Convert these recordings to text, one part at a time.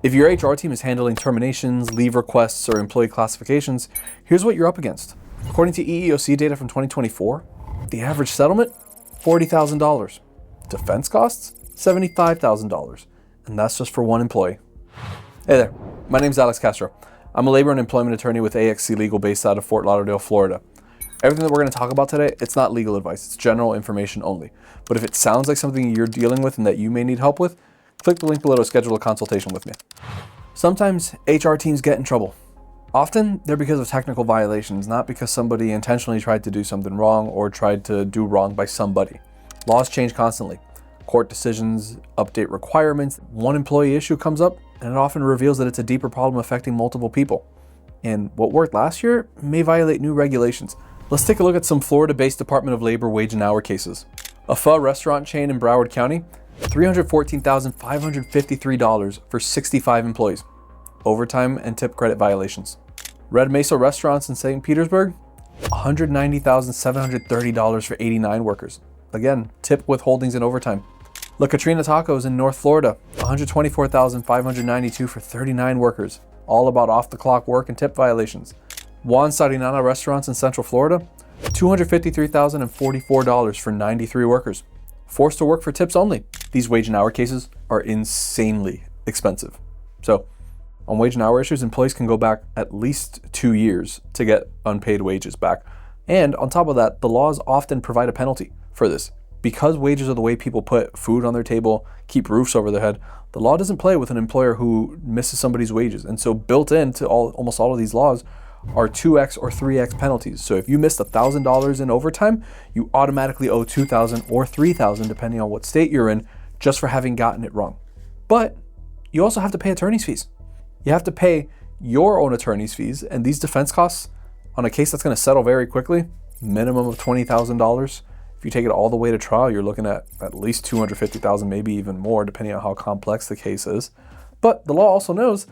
If your HR team is handling terminations, leave requests, or employee classifications, here's what you're up against. According to EEOC data from 2024, the average settlement, $40,000. Defense costs, $75,000. And that's just for one employee. Hey there, my name's Alex Castro. I'm a labor and employment attorney with AXC Legal based out of Fort Lauderdale, Florida. Everything that we're going to talk about today, it's not legal advice, it's general information only. But if it sounds like something you're dealing with and that you may need help with, click the link below to schedule a consultation with me. Sometimes HR teams get in trouble. Often they're because of technical violations, not because somebody intentionally tried to do something wrong or tried to do wrong by somebody. Laws change constantly. Court decisions update requirements. One employee issue comes up and it often reveals that it's a deeper problem affecting multiple people. And what worked last year may violate new regulations. Let's take a look at some Florida-based Department of Labor wage and hour cases. A pho restaurant chain in Broward County, $314,553 for 65 employees. Overtime and tip credit violations. Red Mesa Restaurants in St. Petersburg, $190,730 for 89 workers. Again, tip withholdings and overtime. La Katrina Tacos in North Florida, $124,592 for 39 workers. All about off-the-clock work and tip violations. Juan Sarinana Restaurants in Central Florida, $253,044 for 93 workers. Forced to work for tips only. These wage and hour cases are insanely expensive. So, on wage and hour issues, employees can go back at least 2 years to get unpaid wages back. And on top of that, the laws often provide a penalty for this. Because wages are the way people put food on their table, keep roofs over their head, the law doesn't play with an employer who misses somebody's wages. And so built into almost all of these laws are 2x or 3x penalties. So if you missed $1,000 in overtime, you automatically owe $2,000 or $3,000 depending on what state you're in, just for having gotten it wrong. But you also have to pay attorney's fees. You have to pay your own attorney's fees, and these defense costs on a case that's going to settle very quickly, minimum of $20,000. If you take it all the way to trial, you're looking at least $250,000, maybe even more, depending on how complex the case is. But the law also knows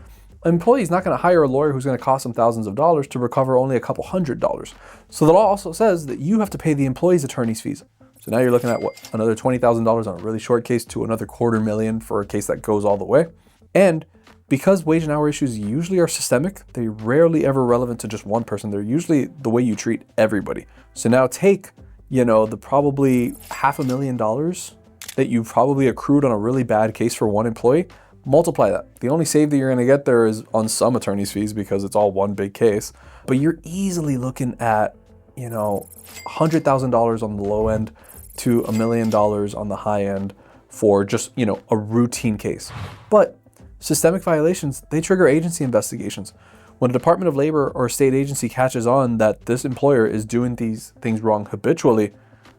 an employee is not going to hire a lawyer who's going to cost them thousands of dollars to recover only a couple $100s. So the law also says that you have to pay the employee's attorney's fees. So now you're looking at another $20,000 on a really short case to another $250,000 for a case that goes all the way. And because wage and hour issues usually are systemic, they're rarely ever relevant to just one person. They're usually the way you treat everybody. So now take, the probably $500,000 that you probably accrued on a really bad case for one employee, multiply that. The only save that you're going to get there is on some attorney's fees because it's all one big case. But you're easily looking at, $100,000 on the low end to $1 million on the high end for just, a routine case. But systemic violations, they trigger agency investigations. When a Department of Labor or a state agency catches on that this employer is doing these things wrong habitually,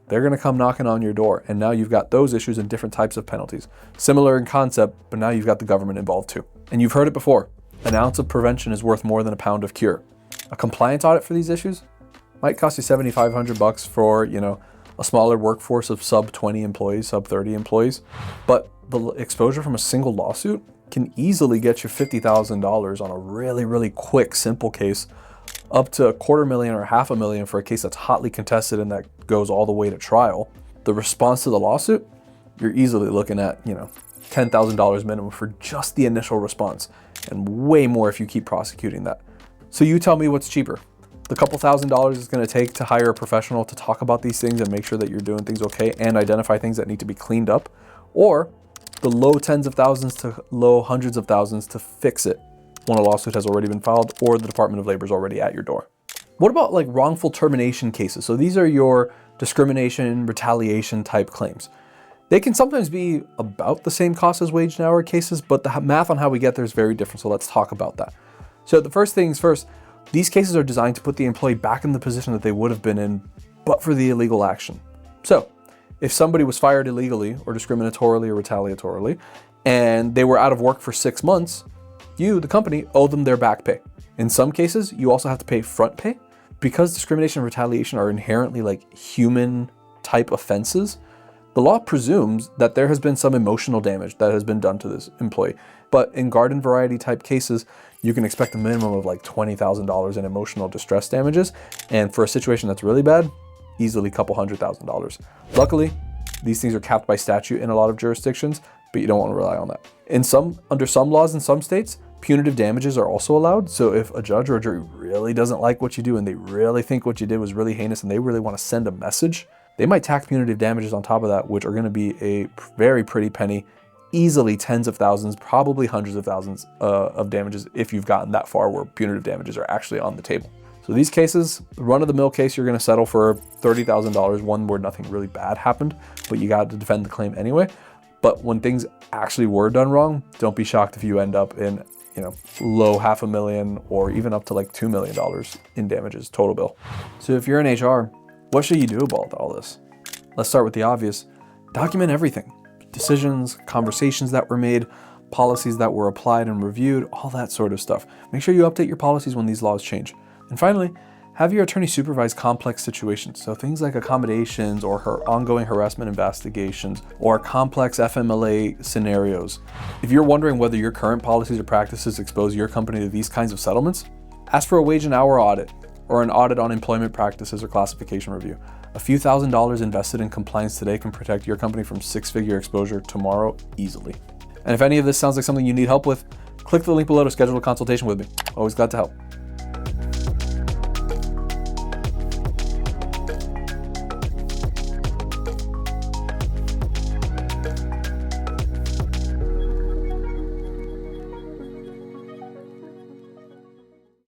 they're going to come knocking on your door. And now you've got those issues and different types of penalties. Similar in concept, but now you've got the government involved too. And you've heard it before. An ounce of prevention is worth more than a pound of cure. A compliance audit for these issues might cost you $7,500 for, a smaller workforce of sub 20 employees, sub 30 employees. But the exposure from a single lawsuit can easily get you $50,000 on a really, really quick, simple case, up to $250,000 or $500,000 for a case that's hotly contested and that goes all the way to trial. The response to the lawsuit, you're easily looking at, $10,000 minimum for just the initial response, and way more if you keep prosecuting that. So you tell me what's cheaper. The couple $1,000s it's going to take to hire a professional to talk about these things and make sure that you're doing things okay and identify things that need to be cleaned up, or the low tens of thousands to low hundreds of thousands to fix it when a lawsuit has already been filed or the Department of Labor is already at your door. What about wrongful termination cases? So these are your discrimination, retaliation type claims. They can sometimes be about the same cost as wage and hour cases, but the math on how we get there is very different. So let's talk about that. So the first things first, these cases are designed to put the employee back in the position that they would have been in, but for the illegal action. So if somebody was fired illegally or discriminatorily or retaliatorily, and they were out of work for 6 months, you, the company, owe them their back pay. In some cases, you also have to pay front pay. Because discrimination and retaliation are inherently human type offenses, the law presumes that there has been some emotional damage that has been done to this employee. But in garden variety type cases, you can expect a minimum of $20,000 in emotional distress damages. And for a situation that's really bad, easily a couple $100,000. Luckily, these things are capped by statute in a lot of jurisdictions. but you don't want to rely on that. Under some laws in some states, punitive damages are also allowed. So if a judge or a jury really doesn't like what you do and they really think what you did was really heinous and they really want to send a message, they might tack punitive damages on top of that, which are going to be a very pretty penny, easily tens of thousands, probably hundreds of thousands of damages if you've gotten that far where punitive damages are actually on the table. So these cases, run-of-the-mill case, you're going to settle for $30,000, one where nothing really bad happened, but you got to defend the claim anyway. But when things actually were done wrong, don't be shocked if you end up in, low $500,000 or even up to like $2 million in damages total bill. So if you're in HR, what should you do about all this? Let's start with the obvious. Document everything. Decisions, conversations that were made, policies that were applied and reviewed, all that sort of stuff. Make sure you update your policies when these laws change. And finally, have your attorney supervise complex situations. So things like accommodations or her ongoing harassment investigations or complex FMLA scenarios. If you're wondering whether your current policies or practices expose your company to these kinds of settlements, ask for a wage and hour audit or an audit on employment practices or classification review. A few $1,000s invested in compliance today can protect your company from six-figure exposure tomorrow easily. And if any of this sounds like something you need help with, click the link below to schedule a consultation with me. Always glad to help.